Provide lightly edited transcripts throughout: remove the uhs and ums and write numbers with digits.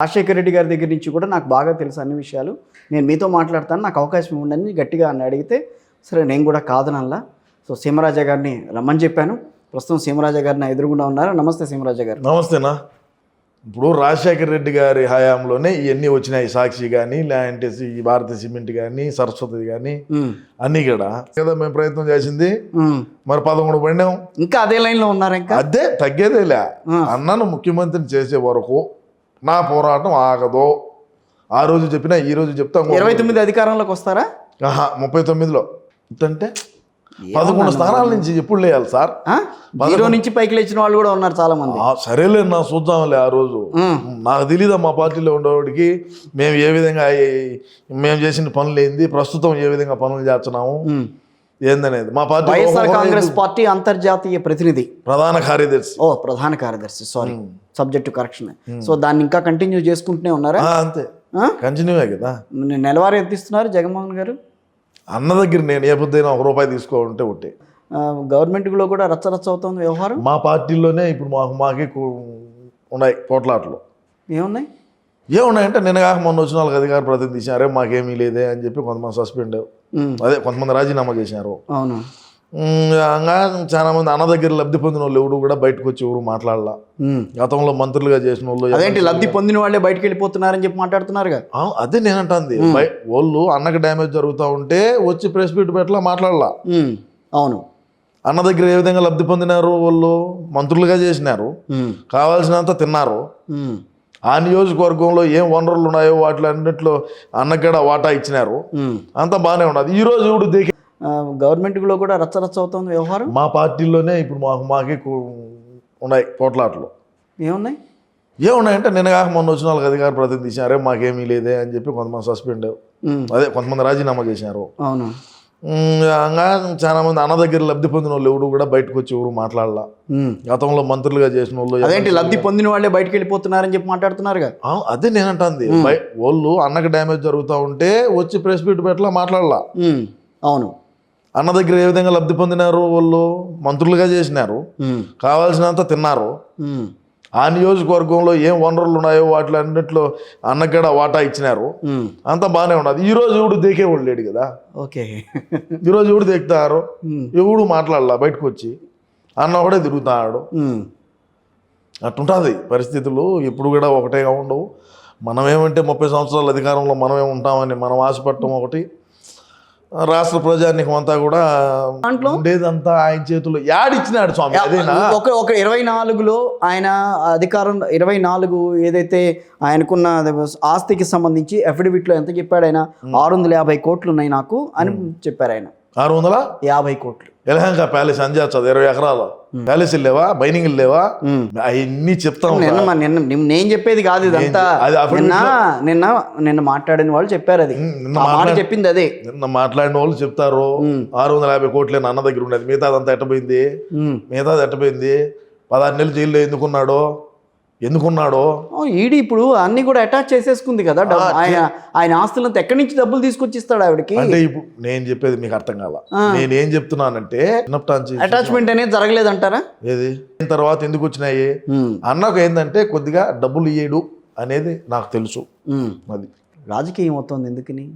రాజశేఖర రెడ్డి గారి దగ్గర నుంచి కూడా నాకు బాగా తెలుసు అన్ని విషయాలు. నేను మీతో మాట్లాడతాను, నాకు అవకాశం ఇవ్వండి గట్టిగా అని అడిగితే సరే నేను కూడా కాదనల్లా. సో సీమరాజా గారిని రమ్మని చెప్పాను. ప్రస్తుతం సీమరాజా గారిని ఎదురుగుండా ఉన్నారు. నమస్తే సీమరాజా గారు. నమస్తేనా. ఇప్పుడు రాజశేఖర రెడ్డి గారి హయాంలోనే ఇవన్నీ వచ్చినాయి. సాక్షి కానీ, లేదంటే ఈ భారతీయ సిమెంట్ కానీ, సరస్వతి కానీ అన్నీ కూడా కదా మేము ప్రయత్నం చేసింది. మరి 11 పడినాం. ఇంకా అదే లైన్లో ఉన్నారు. ఇంకా అదే తగ్గేదేలే. అన్నను ముఖ్యమంత్రిని చేసే వరకు నా పోరాటం ఆగదు. ఆ రోజు చెప్పినా ఈ రోజు చెప్తాం. 29 అధికారంలోకి వస్తారా? 39లో అంటే 11 స్థానాల నుంచి ఎప్పుడు లేయాలి సార్? 0 నుంచి పైకి లేచిన వాళ్ళు కూడా ఉన్నారు చాలా మంది. సరేలే నా చూద్దాంలే. ఆ రోజు నాకు తెలీదా మా పార్టీలో ఉండేవాడికి మేము ఏ విధంగా మేము చేసిన పనులు ఏంది, ప్రస్తుతం ఏ విధంగా పనులు చేస్తున్నాము ఏందనేది. మా పార్టీ వైఎస్ఆర్ కాంగ్రెస్ పార్టీ అంతర్జాతీయ ప్రతినిధి, ప్రధాన కార్యదర్శి. ప్రధాన కార్యదర్శి, సారీ సబ్జెక్టు కరెక్షన్. సో దాన్ని ఇంకా కంటిన్యూ చేసుకుంటూనే ఉన్నారా? అంతే, కంటిన్యూవే కదా. నెలవారీ ఎంత ఇస్తున్నారు జగన్మోహన్ గారు? అన్న దగ్గర నేను ఏ పొద్దుైనా ₹1 తీసుకోవాలంటే ఒకటి. గవర్నమెంట్లో కూడా రచ్చరచ్చ అవుతుంది వ్యవహారం. మా పార్టీలోనే ఇప్పుడు మాకే ఉన్నాయి పోట్లాట్లు. ఏమున్నాయంటే నిన్న కాక మొన్న వచ్చిన వాళ్ళకి అధికార ప్రతినిధి తీసినారే మాకేమీ లేదే అని చెప్పి కొంతమంది సస్పెండ్, అదే కొంతమంది రాజీనామా చేసినారు. అవును. చాలా మంది అన్న దగ్గర లబ్ధి పొందిన వాళ్ళు ఎవరు కూడా బయటకు వచ్చి ఎవరు మాట్లాడాల. గతంలో మంత్రులుగా చేసిన వాళ్ళు అదేంటి లబ్ధి పొందిన వాళ్ళే బయటకు వెళ్ళిపోతున్నారని చెప్పి మాట్లాడుతున్నారు. అదే నేనంటుంది. వాళ్ళు అన్నకి డ్యామేజ్ జరుగుతూ ఉంటే వచ్చి ప్రెస్ మీట్ పెట్టలా మాట్లాడాల. అవును. అన్న దగ్గర ఏ విధంగా లబ్ధి పొందినారు, వాళ్ళు మంత్రులుగా చేసినారు, కావాల్సినంత తిన్నారు. ఆ నియోజకవర్గంలో ఏం వనరులు ఉన్నాయో వాటి అన్నింటిలో అన్నగడ వాటా ఇచ్చినారు. అంతా బాగానే ఉన్నది. ఈ రోజు ఇప్పుడు గవర్నమెంట్లో కూడా రచ్చరచ్చ అవుతుంది వ్యవహారం. మా పార్టీలోనే ఇప్పుడు మాకే ఉన్నాయి పోట్లాట్లు. ఏమున్నాయంటే నిన్న కాక మొన్న వచ్చిన వాళ్ళకి అధికార ప్రతినిధి తీసినారే మాకేమీ లేదే అని చెప్పి కొంతమంది సస్పెండ్, అదే కొంతమంది రాజీనామా చేసినారు. అవును. చాలా మంది అన్న దగ్గర లబ్ధి పొందిన వాళ్ళు ఎవరు కూడా బయటకు వచ్చి ఎవరు మాట్లాడాల. గతంలో మంత్రులుగా చేసిన వాళ్ళు అదేంటి లబ్ధి పొందిన వాళ్ళే బయటకు వెళ్ళిపోతున్నారని చెప్పి మాట్లాడుతున్నారు. అదే నేనంటుంది. వాళ్ళు అన్నకి డ్యామేజ్ జరుగుతూ ఉంటే వచ్చి ప్రెస్ మీట్ పెట్టలా మాట్లాడాల. అవును. అన్న దగ్గర ఏ విధంగా లబ్ధి పొందినారు, వాళ్ళు మంత్రులుగా చేసినారు, కావాల్సినంత తిన్నారు. ఆ నియోజకవర్గంలో ఏం వనరులు ఉన్నాయో వాటి అన్నింటిలో అన్నగడ వాటా ఇచ్చినారు. అంతా బాగానే ఉన్నది. ఈ రోజు ఎవడు దేకేవాడు లేడు కదా. ఓకే. ఈరోజు ఎవడు దేకుతారు, ఎవడు మాట్లాడాల. బయటకు వచ్చి అన్న ఒకడే తిరుగుతున్నాడు. అట్టుంటుంది పరిస్థితులు. ఎప్పుడు కూడా ఒకటేగా ఉండవు. మనమేమంటే 30 సంవత్సరాల అధికారంలో మనమే ఉంటామని మనం ఆశపడటం ఒకటి, రాష్ట్ర ప్రజానికం అంతా కూడా ఉండేదంతా ఆయన చేతుల్లో యాడిచ్చినాడు స్వామి. అదేనా ఒక 24లో ఆయన అధికారం 24 ఏదైతే ఆయనకున్న ఆస్తికి సంబంధించి అఫిడవిట్లో ఎంత చెప్పాడు ఆయన? 650 కోట్లు ఉన్నాయి నాకు అని చెప్పారు ఆయన. 650 కోట్లు. ఎలహంక ప్యాలెస్ అంజాచదు 20 ఎకరాలు ప్యాలెస్ లేవా, బైనింగ్ లేవా, అవన్నీ చెప్తాం. నేను చెప్పేది కాదు ఇదంతా. నిన్న మాట్లాడిన వాళ్ళు చెప్పారు. అది చెప్పింది అదే. నిన్న మాట్లాడిన వాళ్ళు చెప్తారు 650 కోట్లే అన్న దగ్గర ఉండేది. మిగతాదంతా ఎట్టపోయింది? 16 నెలలు జైల్లో ఎందుకున్నాడో ఈడీ ఇప్పుడు అన్ని కూడా అటాచ్ చేసేసుకుంది కదా. ఆయన ఆస్తులంతా ఎక్కడి నుంచి డబ్బులు తీసుకొచ్చి ఇస్తాడు ఆవిడకి? అంటే ఇప్పుడు నేను చెప్పేది మీకు అర్థం కాల. నేనేం చెప్తున్నానంటే అటాచ్మెంట్ అనేది జరగలేదంటారా? ఏది తర్వాత ఎందుకు వచ్చినాయి అన్నకు ఏంటంటే కొద్దిగా డబ్బులు ఇయ్యడు అనేది నాకు తెలుసు. అది రాజకీయం అవుతుంది. ఎందుకని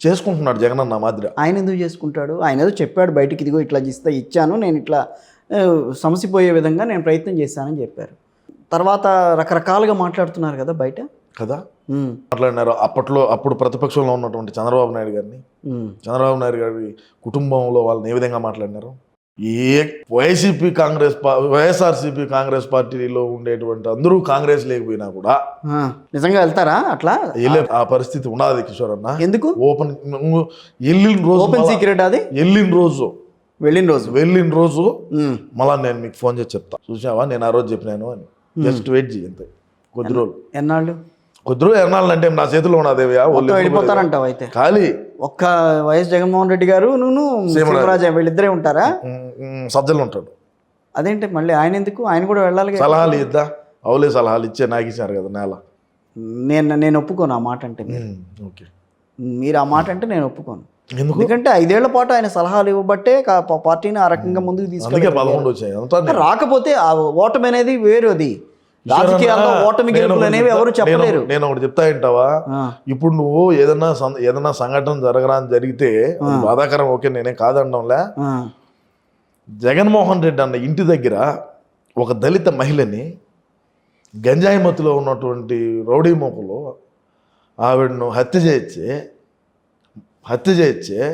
చేసుకుంటున్నాడు జగన్ అన్న మాదిరి. ఆయన ఎందుకు చేసుకుంటాడు? ఆయన ఏదో చెప్పాడు బయటికి, ఇదిగో ఇట్లా ఇచ్చాను, నేను ఇట్లా సమసిపోయే విధంగా నేను ప్రయత్నం చేశానని చెప్పారు. తర్వాత రకరకాలుగా మాట్లాడుతున్నారు కదా బయట కదా. మాట్లాడినారు అప్పుడు ప్రతిపక్షంలో ఉన్నటువంటి చంద్రబాబు నాయుడు గారి కుటుంబంలో వాళ్ళని ఏ విధంగా మాట్లాడినారు. వైఎస్ఆర్సీపీ కాంగ్రెస్ పార్టీలో ఉండేటువంటి అందరూ కాంగ్రెస్ లేకపోయినా కూడా నిజంగా వెళ్తారా అట్లా? ఆ పరిస్థితి ఉండదు కిషోర్ అన్న. ఎందుకు? వెళ్ళిన రోజు ఓపెన్ సీక్రెట్. అది వెళ్ళిన రోజు మళ్ళా నేను మీకు ఫోన్ చేసి చెప్తా, చూసావా నేను ఆ రోజు చెప్పినాను అని. జస్ట్ వెయిట్ చేయండి కొద్ది రోజులు. ఎన్నాళ్ళు అంటే నా చేతిలో ఉన్నదేవయ్యా. వెళ్ళిపోతారంటావు అయితే? ఖాళీ ఒక్క వైఎస్ జగన్మోహన్ రెడ్డి గారు సీమరాజా వీళ్ళిద్దరే ఉంటారా? సజ్జలు ఉంటాడు. అదేంటి మళ్ళీ ఆయన ఎందుకు? ఆయన కూడా వెళ్ళాలి. సలహాలు ఇద్దా అవులే, సలహాలు ఇచ్చే నాకు ఇచ్చారు కదా నేల. నేను ఒప్పుకోను ఆ మాట అంటే. ఓకే, మీరు ఆ మాట అంటే నేను ఒప్పుకోను. ఎందుకంటే 5 ఏళ్ల పాటు ఆయన సలహాలు ఇవ్వబట్టే పార్టీని ఆ రకంగా ముందుకు తీసుకెళ్ళి. రాకపోతే ఆ ఓటమి అనేది వేరు. అది రాజకీయాల్లో ఓటమి గెలుపులు అనేవి ఎవరు చెప్పలేరు. నేను ఒకటి చెప్తా ఏంటావా, ఇప్పుడు నువ్వు ఏదన్నా సంఘటన జరిగితే అది బాధాకరం, ఓకే, నేనే కాదనడంలే. జగన్మోహన్ రెడ్డి అన్న ఇంటి దగ్గర ఒక దళిత మహిళని గంజాయి మత్తులో ఉన్నటువంటి రౌడీ మోపులు ఆవిడను హత్య చేయొచ్చే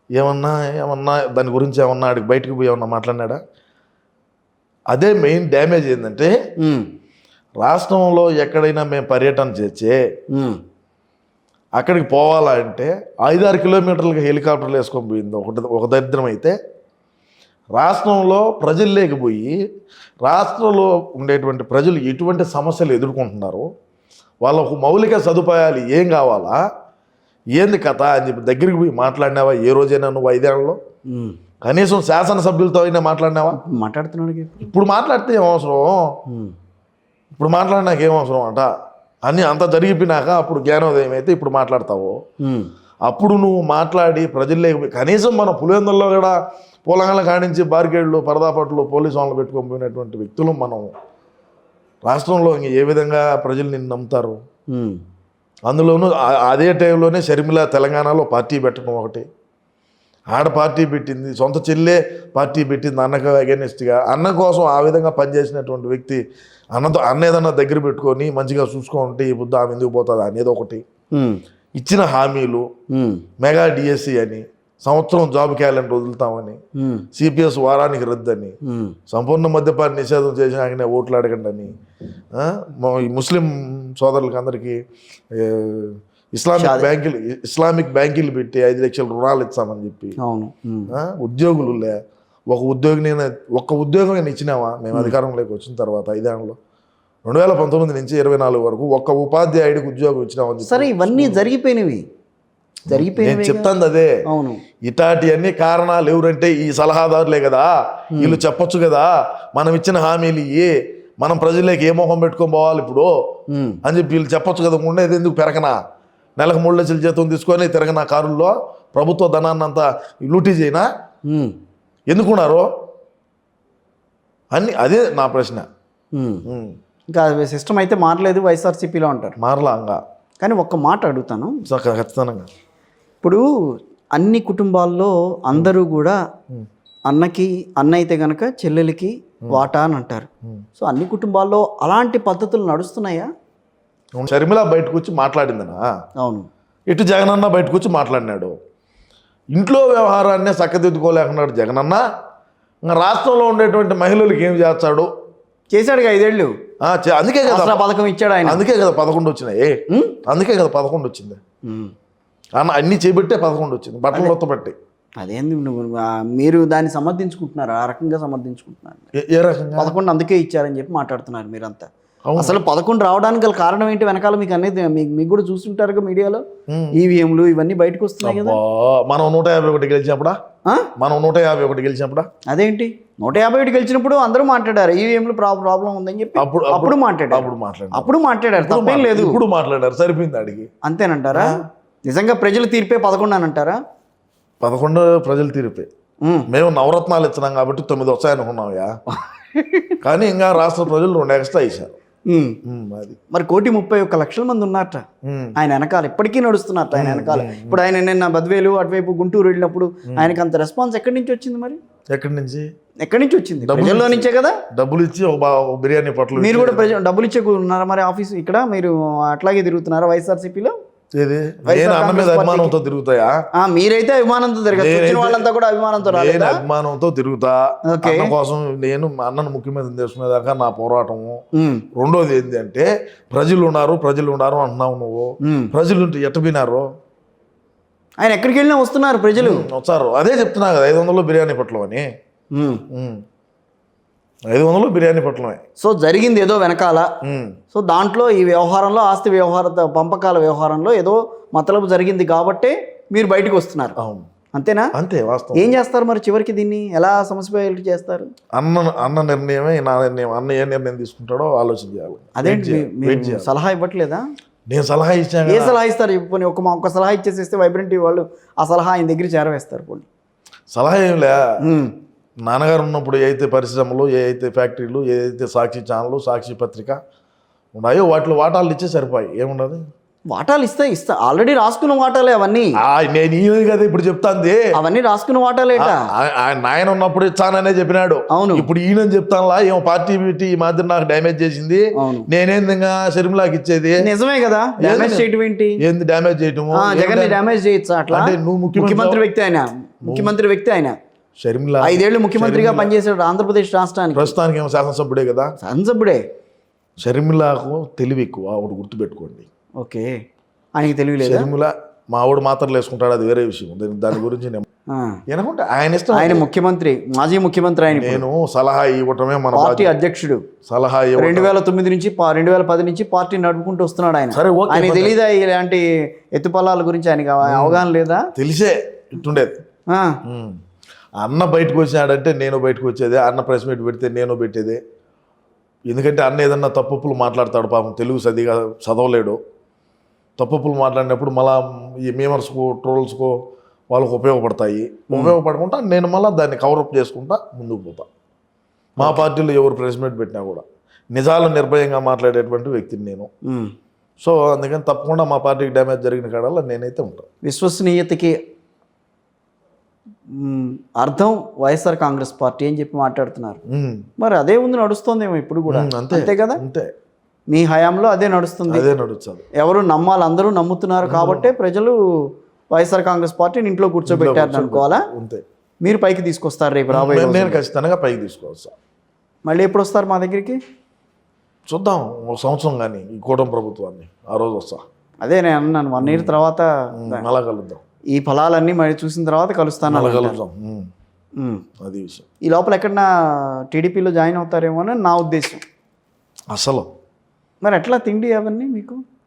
ఏమన్నా దాని గురించి ఏమన్నా ఆడికి బయటకు పోయి ఏమన్నా మాట్లాడినాడా? అదే మెయిన్ డ్యామేజ్ ఏంటంటే రాష్ట్రంలో ఎక్కడైనా మేము పర్యటన చేస్తే అక్కడికి పోవాలంటే 5-6 కిలోమీటర్లకు హెలికాప్టర్లు వేసుకొని పోయింది ఒక దరిద్రం అయితే, రాష్ట్రంలో ప్రజలు లేకపోయి రాష్ట్రంలో ఉండేటువంటి ప్రజలు ఎటువంటి సమస్యలు ఎదుర్కొంటున్నారు, వాళ్ళకు మౌలిక సదుపాయాలు ఏం కావాలా, ఏంది కథ అని చెప్పి దగ్గరికి పోయి మాట్లాడినావా ఏ రోజైనా నువ్వు 5 ఏళ్లలో? కనీసం శాసనసభ్యులతో అయినా మాట్లాడినావా? మాట్లాడుతున్నాడు. ఇప్పుడు మాట్లాడితే ఏమవసరం, ఇప్పుడు మాట్లాడినాక ఏమవసరం అంట అని అంత జరిగిపోయినాక అప్పుడు జ్ఞానోదయం అయితే ఇప్పుడు మాట్లాడతావు. అప్పుడు నువ్వు మాట్లాడి ప్రజల్లో కనీసం మన పులివెందుల్లో కూడా పూలంగల కాడించి బార్గేడ్లు పరదాపట్లు పోలీసు వాళ్ళని పెట్టుకొని పోయినటువంటి వ్యక్తులు మనం రాష్ట్రంలో ఏ విధంగా ప్రజలు నిన్ను నమ్ముతారు? అందులోనూ అదే టైంలోనే షర్మిల తెలంగాణలో పార్టీ పెట్టడం ఒకటి, ఆడ పార్టీ పెట్టింది, సొంత చెల్లె పార్టీ పెట్టింది అన్నకు అగెనిస్ట్గా. అన్న కోసం ఆ విధంగా పనిచేసినటువంటి వ్యక్తి అన్న ఏదన్నా దగ్గర పెట్టుకొని మంచిగా చూసుకుంటే ఈ బుద్ధ ఆమె ఎందుకు పోతుంది అనేది ఒకటి. ఇచ్చిన హామీలు మెగా డిఎస్సి అని, సంవత్సరం జాబ్ క్యాలెండర్ వదులుతామని, సిపిఎస్ వారానికి రద్దని, సంపూర్ణ మద్యపాన నిషేధం చేసినాకనే ఓట్లు అడగండి అని, ముస్లిం సోదరులకి అందరికీ ఇస్లామిక్ బ్యాంకులు పెట్టి 5 లక్షల రుణాలు ఇస్తామని చెప్పి, ఉద్యోగులు ఒక ఉద్యోగం నేను ఇచ్చినావా మేము అధికారంలోకి వచ్చిన తర్వాత 5 ఏళ్ళలో 2019 నుంచి 24 వరకు ఒక్క ఉపాధ్యాయుడికి ఉద్యోగం ఇచ్చినామని. సరే, ఇవన్నీ జరిగిపోయినవి నేను చెప్తాను అదే. అవును, ఇటాటి అన్ని కారణాలు ఎవరంటే ఈ సలహాదారులే కదా, వీళ్ళు చెప్పొచ్చు కదా మనం ఇచ్చిన హామీలు మనం ప్రజల్లోకి ఏ మొహం పెట్టుకొని పోవాలి ఇప్పుడు అని చెప్పి వీళ్ళు చెప్పొచ్చు కదా. ఉండేది ఎందుకు పెరగనా, నెలకు 3 లక్షల జీతం తీసుకొని తిరగనా కారుల్లో, ప్రభుత్వ ధనాన్ని అంతా లూటీ చేయనా, ఎందుకున్నారు అని అదే నా ప్రశ్న. ఇంకా సిస్టమ్ అయితే మారలేదు, వైఎస్ఆర్సీపీలో ఉంటారు, మారలా ఇంకా. కానీ ఒక్క మాట అడుగుతాను ఖచ్చితంగా. ఇప్పుడు అన్ని కుటుంబాల్లో అందరూ కూడా అన్న అయితే గనక చెల్లెలకి వాటా అని అంటారు. సో అన్ని కుటుంబాల్లో అలాంటి పద్ధతులు నడుస్తున్నాయా? షర్మిల బయటకు వచ్చి మాట్లాడిందనా? అవును. ఇటు జగనన్న బయటకు వచ్చి మాట్లాడినాడు. ఇంట్లో వ్యవహారాన్ని చక్కదిద్దుకోలేకున్నాడు జగనన్న. ఇంకా రాష్ట్రంలో ఉండేటువంటి మహిళలకు ఏం చేస్తాడు? చేశాడుగా 5 ఏళ్ళు. అందుకే కదా పథకం ఇచ్చాడు ఆయన. అందుకే కదా 11 వచ్చినాయి. అందుకే కదా 11 వచ్చింది అన్న. అన్ని చేపెట్టే 11 వచ్చింది, బట్టలు మొత్తం పెట్టి. అదేంది మీరు దాన్ని సమర్థించుకుంటున్నారు, ఆ రకంగా సమర్థించుకుంటున్నారు. ఏ రకంగా? 11 అందుకే ఇచ్చారని చెప్పి మాట్లాడుతున్నారు మీరంతా. అసలు 11 రావడానికి గల కారణం ఏంటి వెనకాల? మీకు అనేది మీకు కూడా చూస్తుంటారుగా మీడియాలో, ఈవీఎంలు ఇవన్నీ బయటకు వస్తున్నాయి కదా. మనం 151 గెలిచినప్పుడా? మనం 151 గెలిచినప్పుడా? అదేంటి 151 గెలిచినప్పుడు అందరూ మాట్లాడారు ఈవీఎంలు ప్రాబ్లం ఉందని చెప్పి. అప్పుడు మాట్లాడారు తప్పేం లేదు. ఇప్పుడు మాట్లాడారు, సరిపోయింది అడిగి. అంతేనంటారా? నిజంగా ప్రజల తీర్పే 11 అని అంటారా? 11 ప్రజలు తీర్పే. మేము నవరత్నాలు ఇచ్చినాం కాబట్టి 9 వస్తాయనుకున్నాంయా, కానీ ఇంకా రాష్ట్ర ప్రజలు 2 ఎక్స్ట్రా ఇచ్చారు. మరి 1,31,00,000 మంది ఉన్నారట ఆయన వెనకాల, ఇప్పటికీ నడుస్తున్నారట ఆయన వెనకాల. ఇప్పుడు ఆయన నిన్న బద్వేలు అటువైపు గుంటూరు వెళ్ళినప్పుడు ఆయనకు అంత రెస్పాన్స్ ఎక్కడి నుంచి వచ్చింది? మరి ఎక్కడి నుంచి వచ్చింది? ప్రజల్లో నుంచే కదా. డబ్బులు ఇచ్చి ఒక బిర్యానీ పొట్లు. మీరు కూడా డబ్బులు ఇచ్చే ఉన్నారా మరి ఆఫీస్ ఇక్కడ? మీరు అట్లాగే తిరుగుతున్నారా వైఎస్ఆర్సీపీలో? అన్న మీద అభిమానంతో తిరుగుతాయా? మీరైతే అభిమానంతో తిరగచ్చు, వాళ్ళంతా కూడా అభిమానంతో అభిమానంతో తిరుగుతా. అన్న కోసం నేను అన్నను ముఖ్యమంత్రి చేసుకునేదాకా నా పోరాటము. రెండోది ఏంటి అంటే ప్రజలు ఉన్నారు అంటున్నావు నువ్వు. ప్రజలు ఎట్టబినారు? ఆయన ఎక్కడికి వెళ్ళినా వస్తున్నారు ప్రజలు, వచ్చారు. అదే చెప్తున్నా కదా 500 బిర్యానీ పొట్లం అని. 500 బిర్యానీ పొట్లమే. సో జరిగింది ఏదో వెనకాల. సో దాంట్లో ఈ వ్యవహారంలో, ఆస్తి వ్యవహార పంపకాల వ్యవహారంలో ఏదో మతలబు జరిగింది కాబట్టే మీరు బయటకు వస్తున్నారు. అంతేనా? అంతే, వాస్తవం. ఏం చేస్తారు మరి చివరికి? దీన్ని ఎలా సమస్య చేస్తారు? అన్న నిర్ణయమే నా నిర్ణయం. అన్న ఏ నిర్ణయం తీసుకుంటాడో ఆలోచన చేయాలి. అదేంటి మీరు సలహా ఇవ్వట్లేదా? నేను సలహా ఇచ్చాను. ఏ సలహా ఇస్తారు? పోనీ ఒక సలహా ఇచ్చేసేస్తే వైబ్రెంట్ వాళ్ళు ఆ సలహా ఆయన దగ్గర చేరవేస్తారు. పోనీ సలహా ఏం లే, నాన్నగారు ఉన్నప్పుడు ఏ అయితే పరిశ్రమలు, ఏ అయితే ఫ్యాక్టరీలు, ఏదైతే సాక్షి ఛానళ్ళు, సాక్షి పత్రిక ఉన్నాయో వాటిలో వాటాలు ఇచ్చే సరిపోయి ఏమున్నది. వాటాలు ఇస్తా ఆల్రెడీ రాసుకున్న వాటాలే అవన్నీ. నేను ఈయన కదా ఇప్పుడు చెప్తాంది, అవన్నీ రాసుకున్న వాటాలేట. నాయన ఉన్నప్పుడు ఇచ్చాననే చెప్పినాడు. అవును. ఇప్పుడు ఈయన చెప్తానులా ఏమో పార్టీ ఈ మాదిరి నాకు డ్యామేజ్ చేసింది, నేనేంది ఇంకా షర్మిలాకి ఇచ్చేది. నిజమే కదా, డ్యామేజ్ చేయటం ఏంటి? ఏంది డ్యామేజ్ చేయటము? జగన్ డ్యామేజ్ చేయొచ్చు అట్లా? అంటే నువ్వు ముఖ్యమంత్రి వ్యక్తి ఆయన షర్మిల 5 ఏళ్ళు ముఖ్యమంత్రిగా పనిచేశాడు ఆంధ్రప్రదేశ్ రాష్ట్రానికి. ప్రస్తుతానికి ఏమో శాసనసభ్యుడే కదా. శాసనసభ్యుడే. షర్మిలకు తెలివి ఎక్కువ, ఒకటి గుర్తుపెట్టుకోండి. ఓకే, ఆయనకి తెలియలేదు. షర్మిల మా ఆవిడ మాత్రలు వేసుకుంటాడు, అది వేరే విషయం. దాని గురించి ఏనుకుంటే ఆయన ఇష్టం. ఆయన ముఖ్యమంత్రి, మాజీ ముఖ్యమంత్రి. ఆయన నేను సలహా ఇవ్వటమే మన పార్టీ అధ్యక్షుడు. సలహా 2009 నుంచి 2010 నుంచి పార్టీ నడుపుకుంటూ వస్తున్నాడు ఆయన. సరే, ఓకే. ఆయన తెలీదా ఇలాంటి ఎత్తుపల్లాల గురించి? ఆయనకి అవగాహన లేదా? తెలిసే ఇట్టుండేది. అన్న బయటకు వచ్చినాడంటే నేను బయటకు వచ్చేదే, అన్న ప్రెస్ మీట్ పెడితే నేను పెట్టేదే. ఎందుకంటే అన్న ఏదన్నా తప్పులు మాట్లాడతాడు, పాపం తెలుగు సరిగా చదవలేడు. తప్పులు మాట్లాడినప్పుడు మళ్ళా ఈ మీమర్స్కో ట్రోల్స్కో వాళ్ళకు ఉపయోగపడతాయి. ఉపయోగపడకుండా నేను మళ్ళీ దాన్ని కవరప్ చేసుకుంటా ముందుకు పోతా. మా పార్టీలో ఎవరు ప్రెస్ మీట్ పెట్టినా కూడా నిజాలు నిర్భయంగా మాట్లాడేటువంటి వ్యక్తిని నేను. సో అందుకని తప్పకుండా మా పార్టీకి డ్యామేజ్ జరిగిన కాడల్లా నేనైతే ఉంటాను. విశ్వసనీయతకి అర్థం వైఎస్ఆర్ కాంగ్రెస్ పార్టీ అని చెప్పి మాట్లాడుతున్నారు. మరి అదే ఉంది, నడుస్తోందేమో ఇప్పుడు కూడా. అంతే కదా? అంతే, మీ హయాంలో అదే నడుస్తుంది. అదే నడుస్తుంది. ఎవరు నమ్మాలి, అందరూ నమ్ముతున్నారు కాబట్టి ప్రజలు వైఎస్ఆర్ కాంగ్రెస్ పార్టీని ఇంట్లో కూర్చోబెట్టారు అనుకోవాలా? అంతే. మీరు పైకి తీసుకొస్తారు రేపు రాబోయే? నేను ఖచ్చితంగా పైకి తీసుకొస్తా. మళ్ళీ ఎప్పుడు వస్తారు మా దగ్గరికి? చూద్దాం, ఒక సంవత్సరం కానీ ఈ కూటమి ప్రభుత్వాన్ని ఆ రోజు వస్తా. అదే నేను అన్నాను, 1 year తర్వాత అలా కలుద్దాం. ఈ ఫలాలన్నీ మరి చూసిన తర్వాత కలుస్తాను. అలా కలుద్దాం, అది విషయం. ఈ లోపల ఎక్కడన్నా టీడీపీలో జాయిన్ అవుతారేమో అని నా ఉద్దేశం. అసలు మరి ఎట్లా తిండి అవన్నీ మీకు?